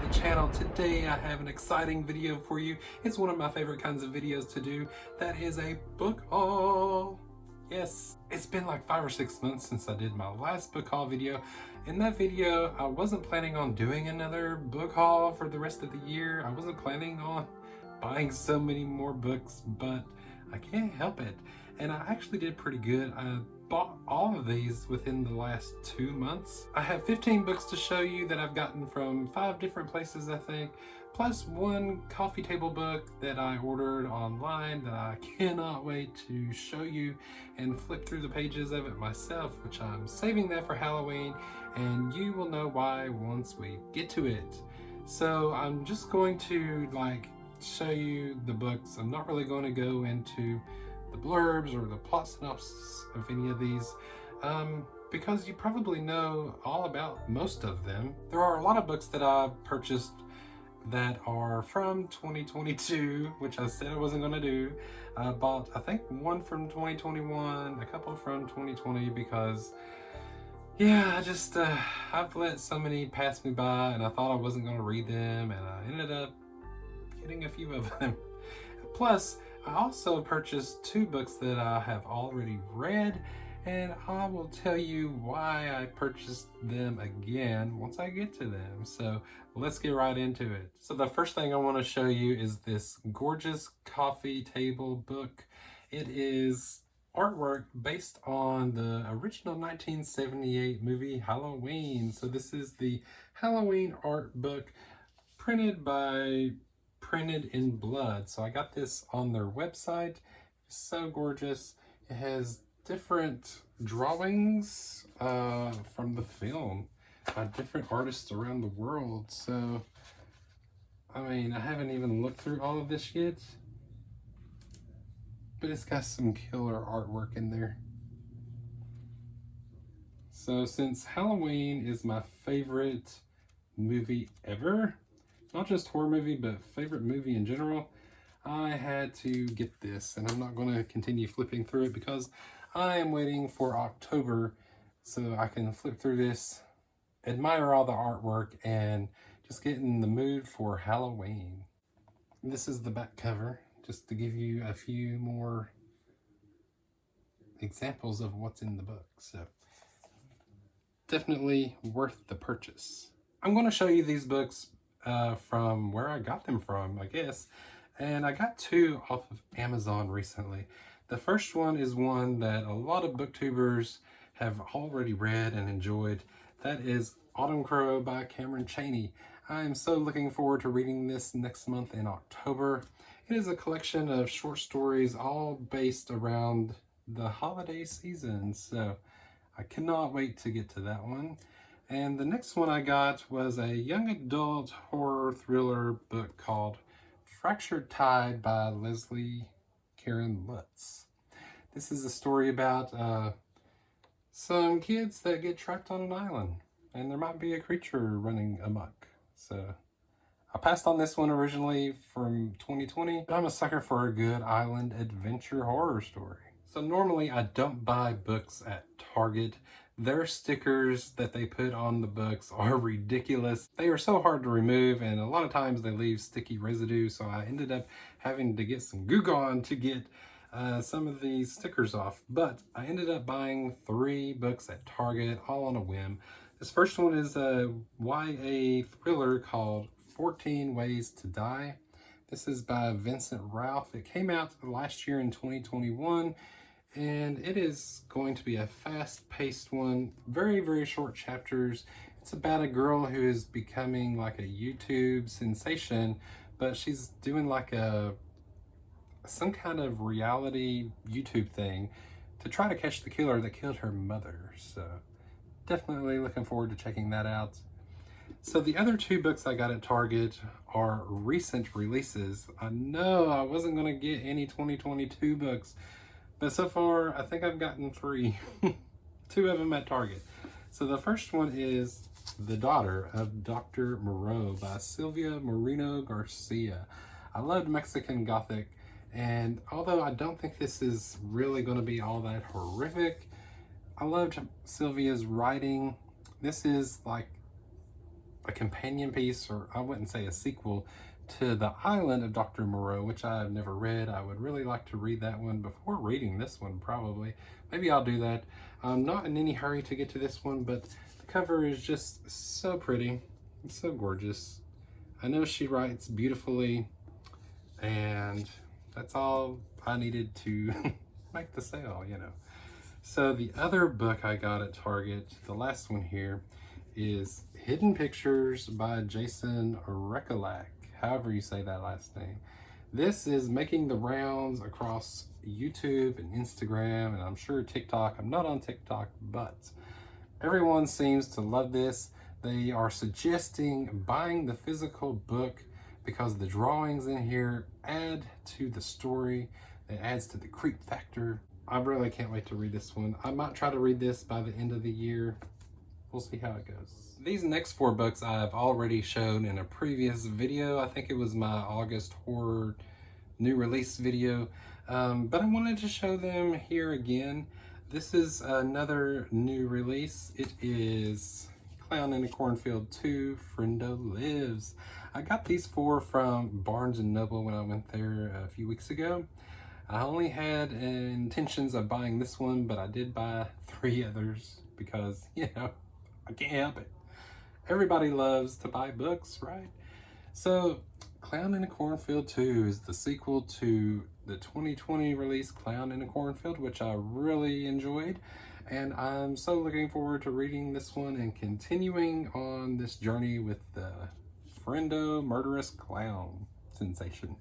the channel. Today I have an exciting video for you. It's one of my favorite kinds of videos to do. That is a book haul. Yes, it's been like 5 or 6 months since I did my last book haul video. In that video, I wasn't planning on doing another book haul for the rest of the year. I wasn't planning on buying so many more books, but I can't help it. And I actually did pretty good. I bought all of these within the last 2 months. I have 15 books to show you that I've gotten from 5 different places, I think, plus one coffee table book that I ordered online that I cannot wait to show you and flip through the pages of it myself, which I'm saving that for Halloween, and you will know why once we get to it. So I'm just going to show you the books. I'm not really going to go into the blurbs or the plot synopsis of any of these because you probably know all about most of them. There are a lot of books that I purchased that are from 2022, which I said I wasn't going to do. I bought, I think, one from 2021, a couple from 2020 because yeah, I've let so many pass me by and I thought I wasn't going to read them, and I ended up getting a few of them. Plus, I also purchased 2 books that I have already read, and I will tell you why I purchased them again once I get to them. So let's get right into it. So the first thing I want to show you is this gorgeous coffee table book. It is artwork based on the original 1978 movie Halloween. So this is the Halloween art book printed in blood. So I got this on their website. It's so gorgeous. It has different drawings from the film by different artists around the world. So I mean, I haven't even looked through all of this yet, but it's got some killer artwork in there. So since Halloween is my favorite movie ever, not just horror movie, but favorite movie in general, I had to get this, and I'm not going to continue flipping through it because I am waiting for October so I can flip through this, admire all the artwork, and just get in the mood for Halloween. And this is the back cover, just to give you a few more examples of what's in the book. So definitely worth the purchase. I'm going to show you these books from where I got them from, I guess. And I got 2 off of Amazon recently. The first one is one that a lot of booktubers have already read and enjoyed. That is Autumn Crow by Cameron Chaney. I am so looking forward to reading this next month in October. It is a collection of short stories all based around the holiday season, so I cannot wait to get to that one. And the next one I got was a young adult horror thriller book called Fractured Tide by Leslie Karen Lutz. This is a story about some kids that get trapped on an island, and there might be a creature running amok. So I passed on this one originally from 2020, but I'm a sucker for a good island adventure horror story. So normally I don't buy books at Target. Their stickers that they put on the books are ridiculous. They are so hard to remove, and a lot of times they leave sticky residue, so I ended up having to get some Goo Gone to get some of these stickers off. But I ended up buying 3 books at Target, all on a whim. This first one is a YA thriller called 14 Ways to Die. This is by Vincent Ralph. It came out last year in 2021. And it is going to be a fast-paced one, very, very short chapters. It's about a girl who is becoming like a YouTube sensation, but she's doing like some kind of reality YouTube thing to try to catch the killer that killed her mother. So definitely looking forward to checking that out. So the other 2 books I got at Target are recent releases. I know I wasn't going to get any 2022 books, but so far, I think I've gotten 3, 2 of them at Target. So the first one is The Daughter of Dr Moreau by Silvia Moreno Garcia. I loved Mexican Gothic, and although I don't think this is really going to be all that horrific, I loved Sylvia's writing. This is like a companion piece, or I wouldn't say a sequel, to The Island of Dr. Moreau, which I've never read. I would really like to read that one before reading this one, probably. Maybe I'll do that. I'm not in any hurry to get to this one, but the cover is just so pretty. It's so gorgeous. I know she writes beautifully, and that's all I needed to make the sale, you know. So the other book I got at Target, the last one here, is Hidden Pictures by Jason Recolak, however you say that last name. This is making the rounds across YouTube and Instagram, and I'm sure TikTok. I'm not on TikTok, but everyone seems to love this. They are suggesting buying the physical book because the drawings in here add to the story. It adds to the creep factor. I really can't wait to read this one. I might try to read this by the end of the year. We'll see how it goes. These next 4 books I've already shown in a previous video. I think it was my August horror new release video, but I wanted to show them here again. This is another new release. It is Clown in a Cornfield 2, Friendo Lives. I got these 4 from Barnes & Noble when I went there a few weeks ago. I only had intentions of buying this one, but I did buy 3 others because, you know, I can't help it. Everybody loves to buy books, right? So, Clown in a Cornfield 2 is the sequel to the 2020 release Clown in a Cornfield, which I really enjoyed. And I'm so looking forward to reading this one and continuing on this journey with the Friendo Murderous Clown sensation.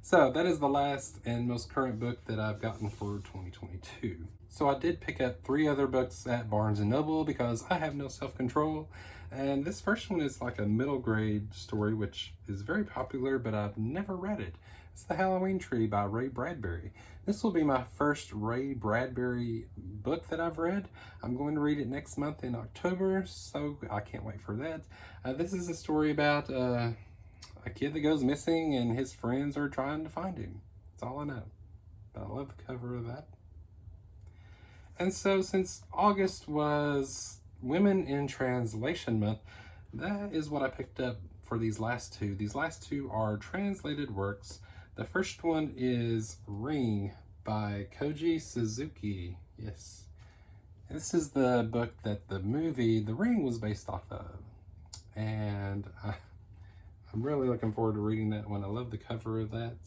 So that is the last and most current book that I've gotten for 2022. So I did pick up 3 other books at Barnes & Noble because I have no self-control. And this first one is like a middle grade story, which is very popular, but I've never read it. It's The Halloween Tree by Ray Bradbury. This will be my first Ray Bradbury book that I've read. I'm going to read it next month in October, so I can't wait for that. This is a story about a kid that goes missing and his friends are trying to find him. That's all I know. But I love the cover of that. And so since August was Women in Translation Month, that is what I picked up for these last 2. These last 2 are translated works. The first one is Ring by Koji Suzuki. Yes. And this is the book that the movie The Ring was based off of. And I'm really looking forward to reading that one. I love the cover of that.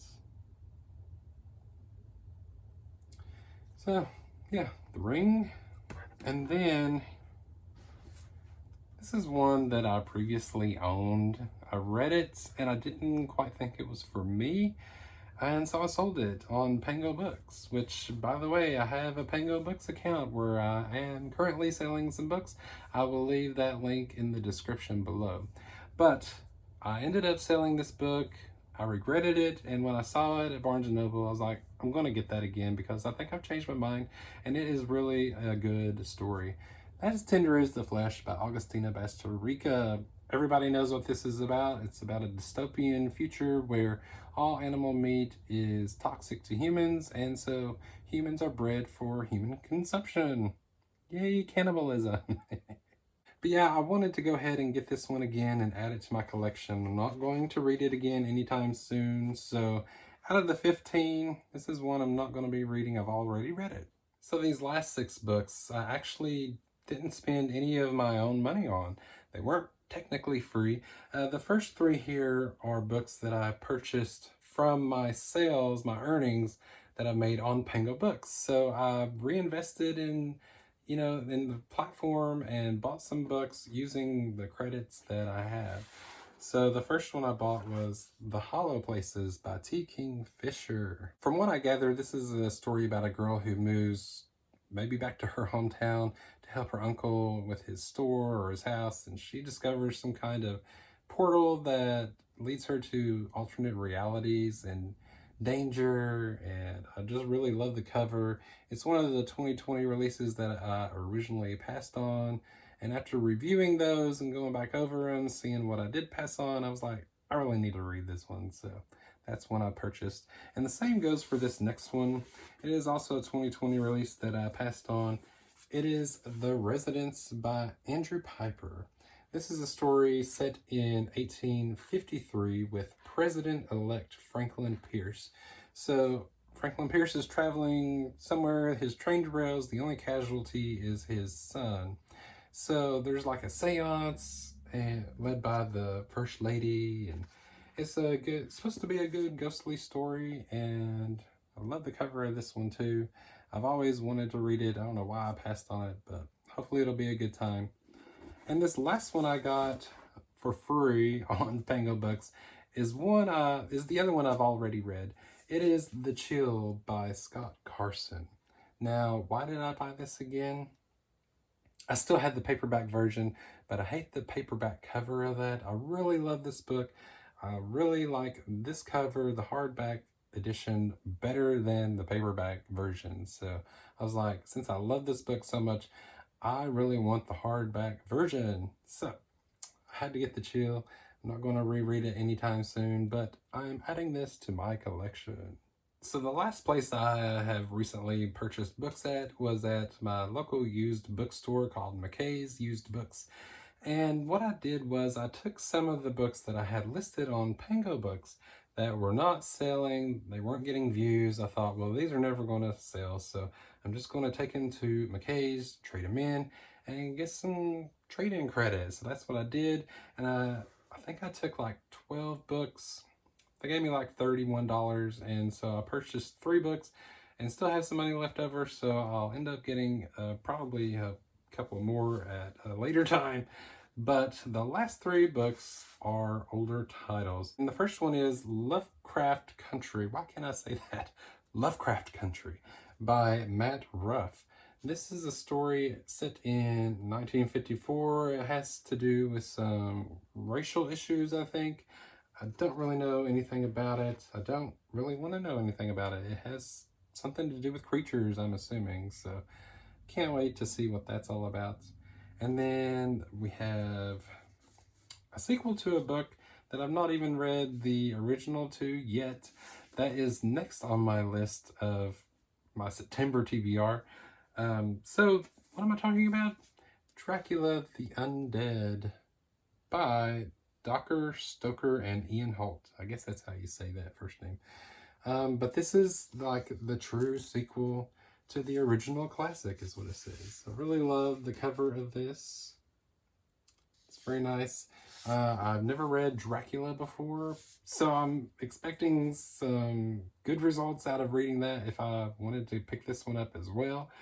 So, yeah, The Ring. And then, this is one that I previously owned. I read it, and I didn't quite think it was for me. And so I sold it on Pango Books, which, by the way, I have a Pango Books account where I am currently selling some books. I will leave that link in the description below. But I ended up selling this book. I regretted it, and when I saw it at Barnes & Noble, I was like, I'm going to get that again because I think I've changed my mind, and it is really a good story. As Tender is the Flesh by Augustina Bastarrica. Everybody knows what this is about. It's about a dystopian future where all animal meat is toxic to humans, and so humans are bred for human consumption. Yay, cannibalism. But yeah, I wanted to go ahead and get this one again and add it to my collection. I'm not going to read it again anytime soon, so out of the 15, this is one I'm not going to be reading. I've already read it. So these last 6 books, I actually didn't spend any of my own money on. They weren't technically free. The first 3 here are books that I purchased from my sales, my earnings that I made on Pango Books. So I reinvested in the platform and bought some books using the credits that I have. So the first one I bought was The Holo Places by T. King Fisher. From what I gather, this is a story about a girl who moves maybe back to her hometown to help her uncle with his store or his house, and she discovers some kind of portal that leads her to alternate realities and danger, and I just really love the cover. It's one of the 2020 releases that I originally passed on, and after reviewing those and going back over them, seeing what I did pass on, I was like, I really need to read this one, so that's one I purchased. And the same goes for this next one. It is also a 2020 release that I passed on. It is The Residence by Andrew Piper. This is a story set in 1853 with President-elect Franklin Pierce. So Franklin Pierce is traveling somewhere, his train derails, the only casualty is his son. So there's like a seance led by the First Lady, and it's supposed to be a good ghostly story, and I love the cover of this one too. I've always wanted to read it. I don't know why I passed on it, but hopefully it'll be a good time. And this last one I got for free on Pango Books is the other one I've already read. It is The Chill by Scott Carson. Now, why did I buy this again? I still had the paperback version, but I hate the paperback cover of that. I really love this book. I really like this cover, the hardback edition, better than the paperback version. So I was like, since I love this book so much, I really want the hardback version. So I had to get The Chill. I'm not going to reread it anytime soon, but I'm adding this to my collection. So the last place I have recently purchased books at was at my local used bookstore called McKay's Used Books. And what I did was I took some of the books that I had listed on Pango Books that were not selling, they weren't getting views. I thought, well, these are never going to sell, so I'm just going to take them to McKay's, trade them in, and get some trade-in credits. So that's what I did, and I think I took like 12 books. They gave me like $31, and so I purchased 3 books and still have some money left over, so I'll end up getting probably a couple more at a later time. But the last 3 books are older titles. And the first one is Lovecraft Country. Why can't I say that? Lovecraft Country by Matt Ruff. This is a story set in 1954. It has to do with some racial issues, I think. I don't really know anything about it. I don't really want to know anything about it. It has something to do with creatures, I'm assuming. So can't wait to see what that's all about. And then we have a sequel to a book that I've not even read the original to yet. That is next on my list of my September TBR. So what am I talking about? Dracula The Undead by Dr. Stoker and Ian Holt. I guess that's how you say that first name. But this is like the true sequel to the original classic is what it says. I really love the cover of this. It's very nice. I've never read Dracula before, so I'm expecting some good results out of reading that if I wanted to pick this one up as well.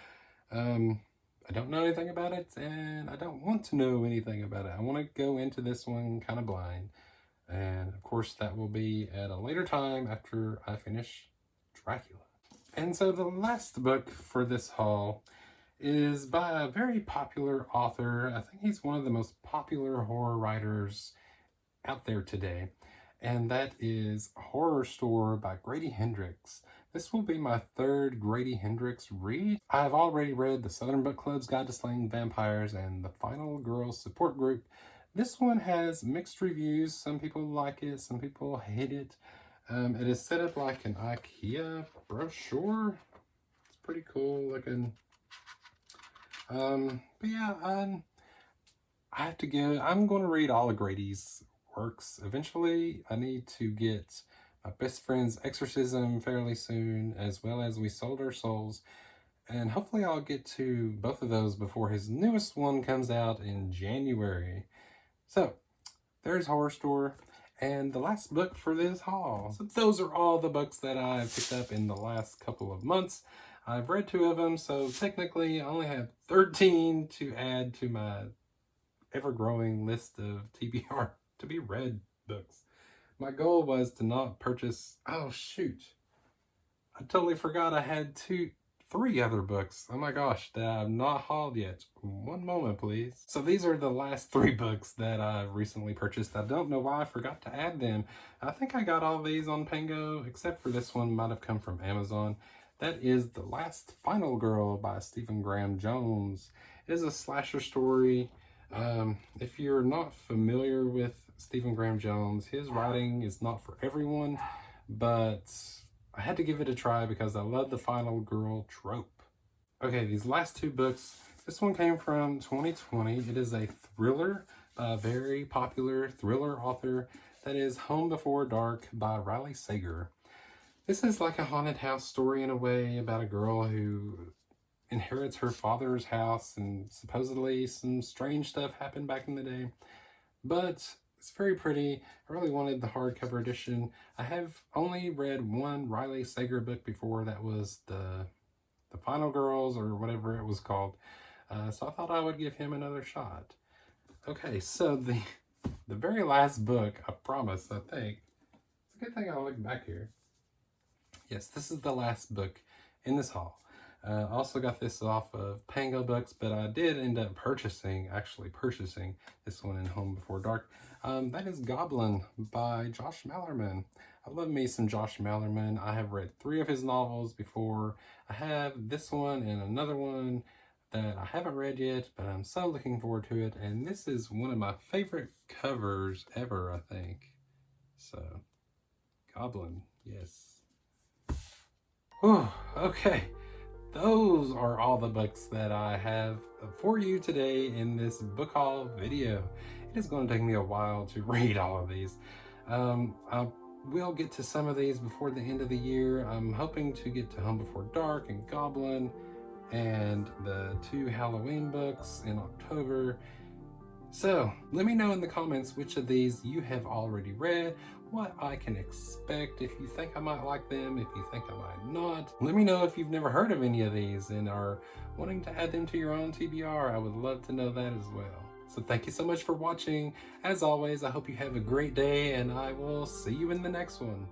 I don't know anything about it, and I don't want to know anything about it. I want to go into this one kind of blind. And of course, that will be at a later time after I finish Dracula. And so the last book for this haul is by a very popular author. I think he's one of the most popular horror writers out there today. And that is Horror Store by Grady Hendrix. This will be my 3rd Grady Hendrix read. I've already read The Southern Book Club's Guide to Slaying Vampires and The Final Girls Support Group. This one has mixed reviews. Some people like it, some people hate it. It is set up like an IKEA brochure. It's pretty cool looking. But yeah, I have to give, I'm going to read all of Grady's works. Eventually, I need to get My Best Friend's Exorcism fairly soon, as well as We Sold Our Souls. And hopefully I'll get to both of those before his newest one comes out in January. So, there's Horror Store. And the last book for this haul. So those are all the books that I've picked up in the last couple of months. I've read 2 of them, so technically I only have 13 to add to my ever-growing list of TBR to be read books. My goal was to not purchase... Oh, shoot. I totally forgot I had 3 other books. Oh my gosh, that I've not hauled yet. One moment, please. So these are the last 3 books that I've recently purchased. I don't know why I forgot to add them. I think I got all these on Pango, except for this one might have come from Amazon. That is The Last Final Girl by Stephen Graham Jones. It is a slasher story. If you're not familiar with Stephen Graham Jones, his writing is not for everyone, but I had to give it a try because I love the final girl trope. Okay, these last 2 books. This one came from 2020. It is a thriller a very popular thriller author that is Home Before Dark by Riley Sager. This is like a haunted house story in a way about a girl who inherits her father's house, and supposedly some strange stuff happened back in the day. But it's very pretty. I really wanted the hardcover edition. I have only read one Riley Sager book before. That was the Final Girls, or whatever it was called. So I thought I would give him another shot. Okay, so the very last book, I promise, I think. It's a good thing I look back here. Yes, this is the last book in this haul. I also got this off of Pango Books, but I did end up actually purchasing this one in Home Before Dark. That is Goblin by Josh Malerman. I love me some Josh Malerman. I have read 3 of his novels before. I have this one and another one that I haven't read yet, but I'm so looking forward to it. And this is one of my favorite covers ever, I think. So, Goblin, yes. Whew, okay. Those are all the books that I have for you today in this book haul video. It is going to take me a while to read all of these. I will get to some of these before the end of the year. I'm hoping to get to Home Before Dark and Goblin and the 2 Halloween books in October. So let me know in the comments which of these you have already read, what I can expect, if you think I might like them, if you think I might not. Let me know if you've never heard of any of these and are wanting to add them to your own TBR. I would love to know that as well. So thank you so much for watching. As always, I hope you have a great day, and I will see you in the next one.